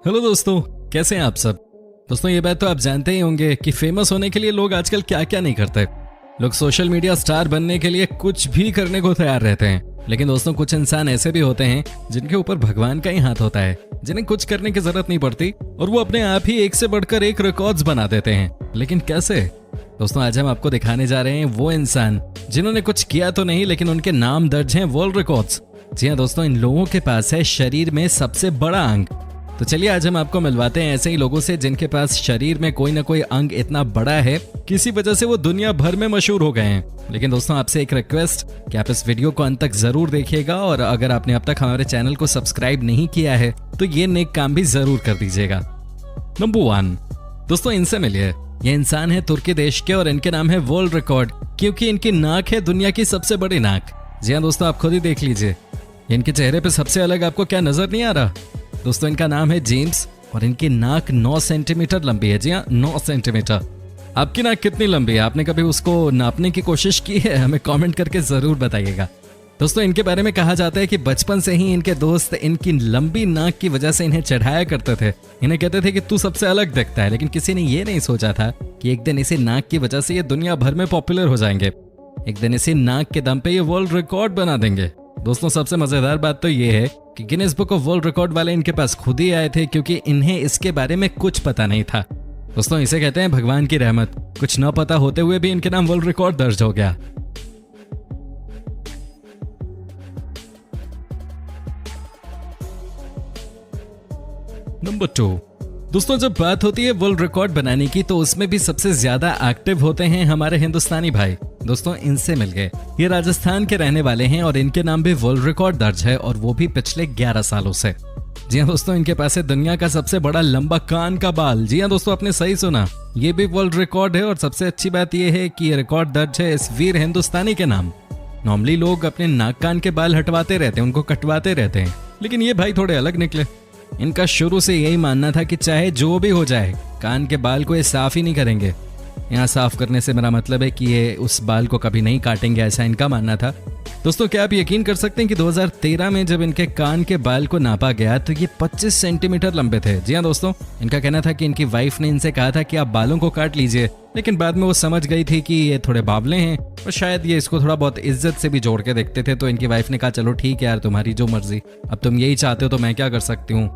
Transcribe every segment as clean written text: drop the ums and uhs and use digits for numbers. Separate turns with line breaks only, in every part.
Hello दोस्तों, कैसे हैं आप सब। दोस्तों ये बात तो आप जानते ही होंगे कि फेमस होने के लिए लोग आजकल क्या क्या नहीं करते। लोग सोशल मीडिया स्टार बनने के लिए कुछ भी करने को तैयार रहते हैं। लेकिन दोस्तों कुछ इंसान ऐसे भी होते हैं जिनके ऊपर भगवान का ही हाथ होता है, जिन्हें कुछ करने की जरूरत नहीं पड़ती और वो अपने आप ही एक से बढ़कर एक रिकॉर्ड्स बना देते हैं। लेकिन कैसे? दोस्तों आज हम आपको दिखाने जा रहे हैं वो इंसान जिन्होंने कुछ किया तो नहीं, लेकिन उनके नाम दर्ज हैं वर्ल्ड रिकॉर्ड्स। जी हाँ दोस्तों, इन लोगों के पास है शरीर में सबसे बड़ा अंग। तो चलिए आज हम आपको मिलवाते हैं ऐसे ही लोगों से जिनके पास शरीर में कोई ना कोई अंग इतना बड़ा है, किसी वजह से वो दुनिया भर में मशहूर हो गए हैं। लेकिन दोस्तों आपसे एक रिक्वेस्ट कि आप इस वीडियो को अंत तक जरूर देखिएगा और अगर आपने अब तक हमारे चैनल को सब्सक्राइब नहीं किया है तो ये नेक काम भी जरूर कर दीजिएगा। नंबर 1 दोस्तों, इनसे मिलिए। ये इंसान है तुर्की देश के और इनके नाम है वर्ल्ड रिकॉर्ड, क्योंकि इनकी नाक है दुनिया की सबसे बड़ी नाक। जी हाँ दोस्तों, आप खुद ही देख लीजिए इनके चेहरे पे सबसे अलग आपको क्या नजर नहीं आ रहा। दोस्तों इनका नाम है जेम्स और इनकी नाक 9 सेंटीमीटर लंबी है। जी हाँ, 9 सेंटीमीटर। आपकी नाक कितनी लंबी है? आपने कभी उसको नापने की कोशिश की है? हमें कमेंट करके जरूर बताइएगा। दोस्तों इनके बारे में कहा जाता है कि बचपन से ही इनके दोस्त इनकी लंबी नाक की वजह से इन्हें चढ़ाया करते थे। इन्हें कहते थे कि तू सबसे अलग दिखता है, लेकिन किसी ने ये नहीं सोचा था कि एक दिन इसी नाक की वजह से ये दुनिया भर में पॉपुलर हो जाएंगे। एक दिन इसी नाक के दम पे ये वर्ल्ड रिकॉर्ड बना देंगे। दोस्तों सबसे मजेदार बात तो ये है कि Guinness book of world record वाले इनके पास खुद ही आए थे, क्योंकि इन्हें इसके बारे में कुछ पता नहीं था। दोस्तों इसे कहते हैं भगवान की रहमत। कुछ न पता होते हुए भी इनके नाम वर्ल्ड रिकॉर्ड दर्ज हो गया। नंबर 2 दोस्तों, जब बात होती है वर्ल्ड रिकॉर्ड बनाने की तो उसमें भी सबसे ज्यादा एक्टिव होते हैं हमारे हिंदुस्तानी भाई। दोस्तों इनसे मिल गए। ये राजस्थान के रहने वाले हैं और इनके नाम भी वर्ल्ड रिकॉर्ड दर्ज है, और वो भी पिछले 11 सालों से। जी हाँ दोस्तों, इनके पास है दुनिया का सबसे बड़ा लंबा कान का बाल। जी हाँ दोस्तों, आपने सही सुना, ये भी वर्ल्ड रिकॉर्ड है। और सबसे अच्छी बात यह है कि ये रिकॉर्ड दर्ज है इस वीर हिंदुस्तानी के नाम। नॉर्मली लोग अपने नाक कान के बाल हटवाते रहते हैं, उनको कटवाते रहते हैं, लेकिन ये भाई थोड़े अलग निकले। इनका शुरू से यही मानना था कि चाहे जो भी हो जाए कान के बाल को ये साफ ही नहीं करेंगे। यहाँ साफ करने से मेरा मतलब है कि ये उस बाल को कभी नहीं काटेंगे, ऐसा इनका मानना था। दोस्तों क्या आप यकीन कर सकते हैं कि 2013 में जब इनके कान के बाल को नापा गया तो ये 25 सेंटीमीटर लंबे थे। जी हाँ दोस्तों, इनका कहना था कि इनकी वाइफ ने इनसे कहा था कि आप बालों को काट लीजिए, लेकिन बाद में वो समझ गई थी कि ये थोड़े बावले हैं और शायद ये इसको थोड़ा बहुत इज्जत से भी जोड़ के देखते थे। तो इनकी वाइफ ने कहा चलो ठीक है यार, तुम्हारी जो मर्जी, अब तुम यही चाहते हो तो मैं क्या कर सकती हूँ।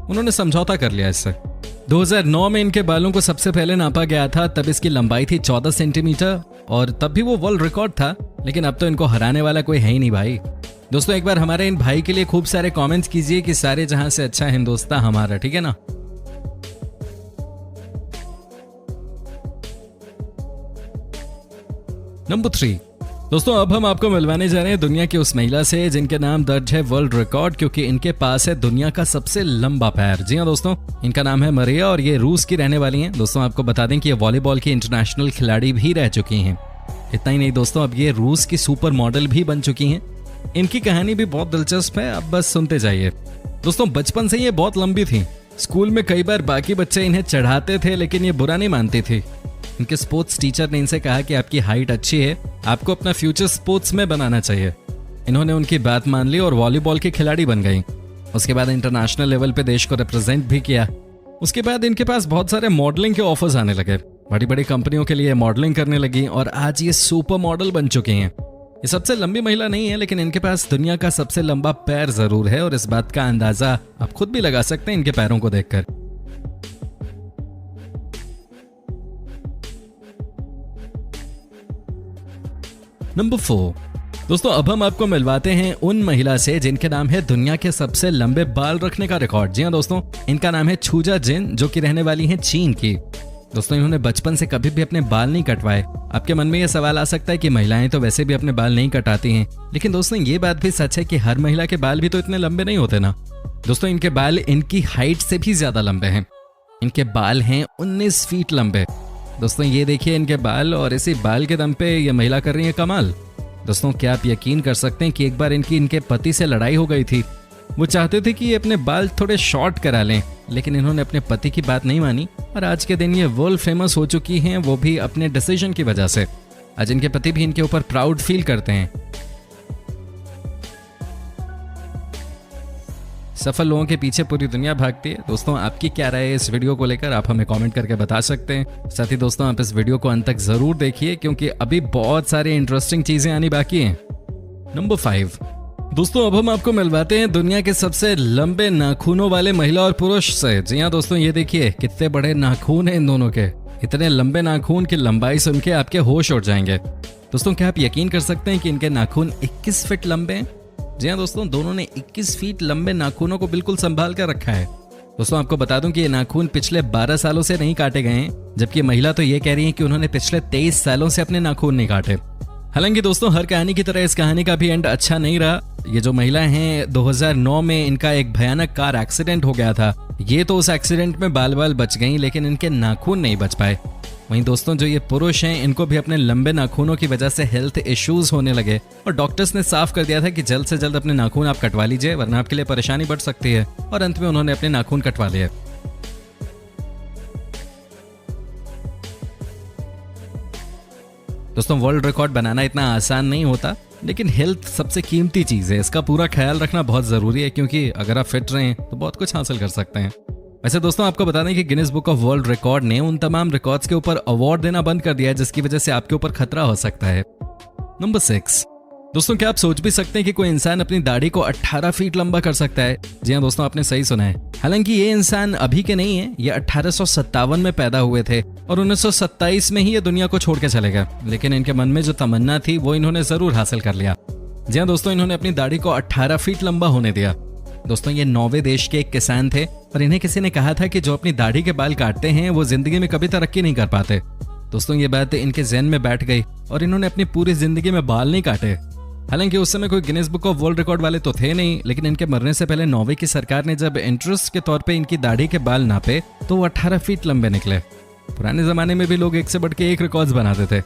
उन्होंने समझौता कर लिया इससे। 2009 में इनके बालों को सबसे पहले नापा गया था, तब इसकी लंबाई थी 14 सेंटीमीटर और तब भी वो वर्ल्ड रिकॉर्ड था। लेकिन अब तो इनको हराने वाला कोई है ही नहीं भाई। दोस्तों एक बार हमारे इन भाई के लिए खूब सारे कमेंट्स कीजिए कि सारे जहां से अच्छा हिंदुस्तान हमारा, ठीक है ना। नंबर 3 दोस्तों, अब हम आपको मिलवाने जा रहे हैं दुनिया की उस महिला से जिनके नाम दर्ज है वर्ल्ड रिकॉर्ड, क्योंकि इनके पास है दुनिया का सबसे लंबा पैर। जी हाँ दोस्तों, इनका नाम है मरिया और ये रूस की रहने वाली हैं। दोस्तों आपको बता दें कि ये वॉलीबॉल की इंटरनेशनल खिलाड़ी भी रह चुकी हैं। इतना ही नहीं दोस्तों, अब ये रूस की सुपर मॉडल भी बन चुकी हैं। इनकी कहानी भी बहुत दिलचस्प है, अब बस सुनते जाइए। दोस्तों बचपन से ये बहुत लंबी थी। स्कूल में कई बार बाकी बच्चे इन्हें चढ़ाते थे, लेकिन ये बुरा नहीं मानती थी। इनके स्पोर्ट्स टीचर ने इनसे कहा कि आपकी हाइट अच्छी है, आपको अपना फ्यूचर स्पोर्ट्स में बनाना चाहिए। इन्होंने उनकी बात मान ली और वॉलीबॉल की खिलाड़ी बन गई। उसके बाद इंटरनेशनल लेवल पे देश को रिप्रेजेंट भी किया। उसके बाद इनके पास बहुत सारे मॉडलिंग के ऑफर्स आने लगे। बड़ी बड़ी कंपनियों के लिए मॉडलिंग करने लगी और आज ये सुपर मॉडल बन चुकी हैं। ये सबसे लंबी महिला नहीं है, लेकिन इनके पास दुनिया का सबसे लंबा पैर जरूर है, और इस बात का अंदाजा आप खुद भी लगा सकते हैं इनके पैरों को देखकर। नंबर 4 दोस्तों, अब हम आपको मिलवाते हैं उन महिला से जिनके नाम है दुनिया के सबसे लंबे बाल रखने का रिकॉर्ड। जी हाँ दोस्तों, इनका नाम है छूजा जिन, जो कि रहने वाली हैं चीन की। दोस्तों इन्होंने बचपन से कभी भी अपने बाल नहीं कटवाए। आपके मन में यह सवाल आ सकता है कि महिलाएं तो वैसे भी अपने बाल नहीं कटाती हैं, लेकिन दोस्तों ये बात भी सच है कि हर महिला के बाल भी तो इतने लंबे नहीं होते ना। दोस्तों इनके बाल इनकी हाइट से भी ज्यादा लंबे हैं। इनके बाल हैं 19 फीट लंबे। दोस्तों ये देखिए इनके बाल, और इसी बाल के दम पे ये महिला कर रही है कमाल। दोस्तों क्या आप यकीन कर सकते हैं कि एक बार इनके पति से लड़ाई हो गई थी। वो चाहते थे कि ये अपने बाल थोड़े शॉर्ट करा लें, लेकिन इन्होंने अपने पति की बात नहीं मानी और आज के दिन ये वर्ल्ड फेमस हो चुकी हैं, वो भी अपने डिसीजन की वजह से। आज इनके पति भी इनके ऊपर प्राउड फील करते हैं। सफल लोगों के पीछे पूरी दुनिया भागती है। दोस्तों आपकी क्या राय है इस वीडियो को लेकर, आप हमें कमेंट करके बता सकते हैं। साथ ही दोस्तों आप इस वीडियो को अंत तक जरूर देखिए क्योंकि अभी बहुत सारी इंटरेस्टिंग चीजें आनी बाकी हैं। नंबर 5, दोस्तों अब हम आपको मिलवाते हैं दुनिया के सबसे लंबे नाखूनों वाले महिला और पुरुष से। जी हाँ दोस्तों, ये देखिए कितने बड़े नाखून हैं इन दोनों के। इतने लंबे नाखून की लंबाई सुन के आपके होश उड़ जाएंगे। दोस्तों क्या आप यकीन कर सकते हैं कि इनके नाखून 21 फीट लंबे हैं? जी हाँ दोस्तों, दोनों ने 21 फीट लंबे नाखूनों को बिल्कुल संभाल कर रखा है। दोस्तों आपको बता दूं कि ये नाखून पिछले 12 सालों से नहीं काटे गए हैं, जबकि महिला तो ये कह रही है कि उन्होंने पिछले 23 सालों से अपने नाखून नहीं काटे। हालांकि दोस्तों हर कहानी की तरह इस कहानी का भी एंड अच्छा नहीं रहा। ये जो महिला हैं 2009 में इनका एक भयानक कार एक्सीडेंट हो गया था। ये तो उस एक्सीडेंट में बाल बाल बच गई, लेकिन इनके नाखून नहीं बच पाए। वहीं दोस्तों जो ये पुरुष हैं इनको भी अपने लंबे नाखूनों की वजह से हेल्थ इश्यूज होने लगे और डॉक्टर्स ने साफ कर दिया था कि जल्द से जल्द अपने नाखून आप कटवा लीजिए, वरना आपके लिए परेशानी बढ़ सकती है। और अंत में उन्होंने अपने नाखून कटवा लिए। दोस्तों वर्ल्ड रिकॉर्ड बनाना इतना आसान नहीं होता, लेकिन हेल्थ सबसे कीमती चीज है। इसका पूरा ख्याल रखना बहुत जरूरी है क्योंकि अगर आप फिट रहें तो बहुत कुछ हासिल कर सकते हैं। वैसे दोस्तों आपको बता दें कि Guinness book of world record ने उन तमाम रिकॉर्ड्स के ऊपर अवार्ड देना बंद कर दिया है जिसकी वजह से आपके ऊपर खतरा हो सकता है। नंबर 6, दोस्तों क्या आप सोच भी सकते हैं कि कोई इंसान अपनी दाढ़ी को 18 फीट लंबा कर सकता है? जी हाँ दोस्तों, आपने सही सुना है। हालांकि ये इंसान अभी के नहीं है, ये 1857 में पैदा हुए थे और 1927 में ही ये दुनिया को छोड़ के चले गए। लेकिन इनके मन में जो तमन्ना थी वो इन्होंने जरूर हासिल कर लिया। जी हाँ दोस्तों, इन्होंने अपनी दाढ़ी को 18 फीट लंबा होने दिया। दोस्तों ये नॉर्वे देश के एक किसान थे और इन्हें किसी ने कहा था कि जो अपनी दाढ़ी के बाल काटते हैं वो जिंदगी में कभी तरक्की नहीं कर पाते। दोस्तों ये बात इनके ज़हन में बैठ गई और इन्होंने अपनी पूरी जिंदगी में बाल नहीं काटे। हालांकि उस समय कोई Guinness book of world record वाले तो थे नहीं, लेकिन इनके मरने से पहले नॉर्वे की सरकार ने जब इंटरेस्ट के तौर पे इनकी दाढ़ी के बाल नापे तो वो 18 फीट लंबे निकले। पुराने जमाने में भी लोग एक से बढ़ के एक रिकॉर्ड्स बनाते थे।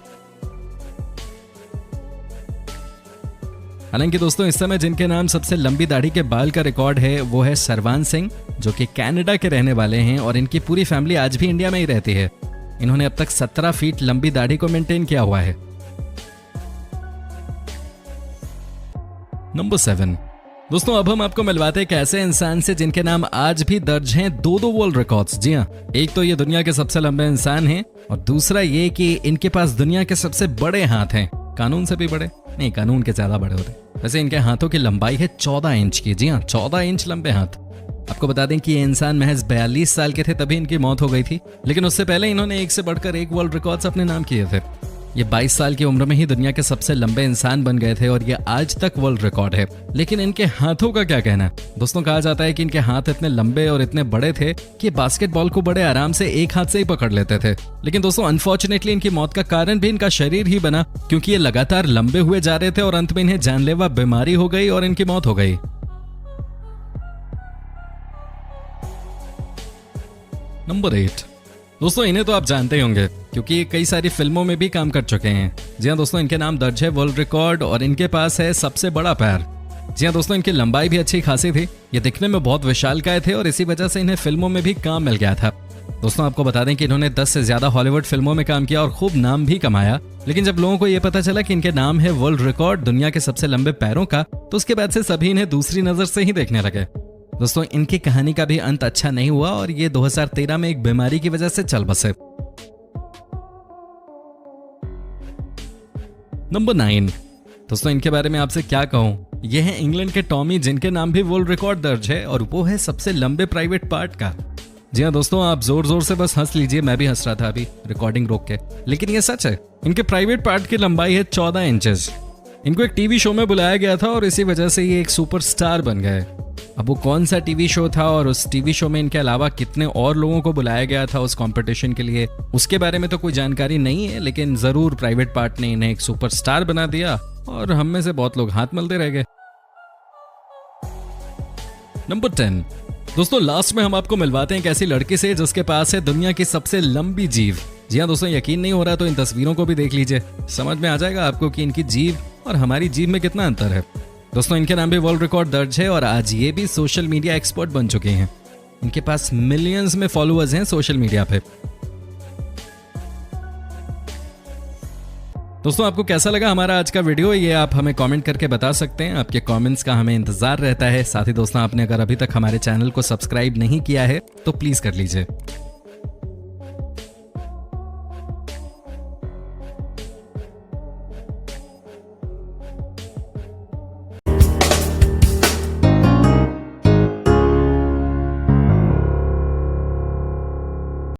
हालांकि दोस्तों इस समय जिनके नाम सबसे लंबी दाढ़ी के बाल का रिकॉर्ड है वो है सरवान सिंह, जो कि कनाडा के रहने वाले हैं और इनकी पूरी फैमिली आज भी इंडिया में ही रहती है। इन्होंने अब तक 17 फीट लंबी दाढ़ी को मेंटेन किया हुआ है। नंबर 7, दोस्तों अब हम आपको मिलवाते हैं एक ऐसे इंसान से जिनके नाम आज भी दर्ज हैं 2 वर्ल्ड रिकॉर्ड्स। जी हाँ, एक तो ये दुनिया के सबसे लंबे इंसान हैं और दूसरा ये कि इनके पास दुनिया के सबसे बड़े हाथ हैं। कानून से भी बड़े नहीं, कानून के ज्यादा बड़े होते। वैसे इनके हाथों की लंबाई है 14 इंच की। जी हाँ, 14 इंच लंबे हाथ। आपको बता दें कि ये इंसान महज 42 साल के थे तभी इनकी मौत हो गई थी, लेकिन उससे पहले इन्होंने एक से बढ़कर एक वर्ल्ड रिकॉर्ड्स अपने नाम किए थे। ये 22 साल की उम्र में ही दुनिया के सबसे लंबे इंसान बन गए थे और ये आज तक वर्ल्ड रिकॉर्ड है। लेकिन इनके हाथों का क्या कहना? दोस्तों कहा जाता है कि इनके हाथ इतने लंबे और इतने बड़े थे कि बास्केटबॉल को बड़े आराम से एक हाथ से ही पकड़ लेते थे। लेकिन दोस्तों अनफॉर्चुनेटली इनकी मौत का कारण भी इनका शरीर ही बना, क्योंकि ये लगातार लंबे हुए जा रहे थे और अंत में इन्हें जानलेवा बीमारी हो गई और इनकी मौत हो गई। नंबर 8, दोस्तों इन्हें तो आप जानते ही होंगे क्योंकि ये कई सारी फिल्मों में भी काम कर चुके हैं। जी हाँ दोस्तों, इनके नाम दर्ज है वर्ल्ड रिकॉर्ड और इनके पास है सबसे बड़ा पैर। जी हाँ दोस्तों, इनकी लंबाई भी अच्छी खासी थी। ये दिखने में बहुत विशालकाय थे और इसी वजह से इन्हें फिल्मों में भी काम मिल गया था। दोस्तों आपको बता दें कि इन्होंने 10 से ज्यादा हॉलीवुड फिल्मों में काम किया और खूब नाम भी कमाया। लेकिन जब लोगों को यह पता चला कि इनके नाम है वर्ल्ड रिकॉर्ड दुनिया के सबसे लंबे पैरों का, तो उसके बाद से सभी इन्हें दूसरी नजर से ही देखने लगे। दोस्तों इनकी कहानी का भी अंत अच्छा नहीं हुआ और ये 2013 में एक बीमारी की वजह से चल बसे। नंबर 9, दोस्तों इनके बारे में आपसे क्या कहूं, ये है इंग्लैंड के टॉमी, जिनके नाम भी वर्ल्ड रिकॉर्ड दर्ज है और वो है सबसे लंबे प्राइवेट पार्ट का। जी हाँ दोस्तों, आप जोर जोर से बस हंस लीजिए, मैं भी हंस रहा था अभी रिकॉर्डिंग रोक के, लेकिन ये सच है। इनके प्राइवेट पार्ट की लंबाई है 14 इंचेस। इनको एक टीवी शो में बुलाया गया था और इसी वजह से ये एक सुपरस्टार बन गए। अब वो कौन सा टीवी शो था और उस टीवी शो में इनके अलावा कितने और लोगों को बुलाया गया था उस कंपटीशन के लिए, उसके बारे में तो कोई जानकारी नहीं है, लेकिन जरूर प्राइवेट पार्ट ने इन्हें एक सुपरस्टार बना दिया और हम में से बहुत लोग हाथ मलते रह गए। नंबर 10, दोस्तों लास्ट में हम आपको मिलवाते हैं एक ऐसी लड़की से जिसके पास है दुनिया की सबसे लंबी जीभ। जी हाँ दोस्तों, यकीन नहीं हो रहा तो इन तस्वीरों को भी देख लीजिए, समझ में आ जाएगा आपको कि इनकी जीभ और हमारी जीभ में कितना अंतर है। दोस्तों इनके नाम भी वर्ल्ड रिकॉर्ड दर्ज है और आज ये भी सोशल मीडिया एक्सपर्ट बन चुके हैं। इनके पास मिलियंस में फॉलोअर्स हैं सोशल मीडिया पे। दोस्तों आपको कैसा लगा हमारा आज का वीडियो, ये आप हमें कमेंट करके बता सकते हैं। आपके कमेंट्स का हमें इंतजार रहता है। साथ ही दोस्तों आपने अगर अभी तक हमारे चैनल को सब्सक्राइब नहीं किया है तो प्लीज कर लीजिए।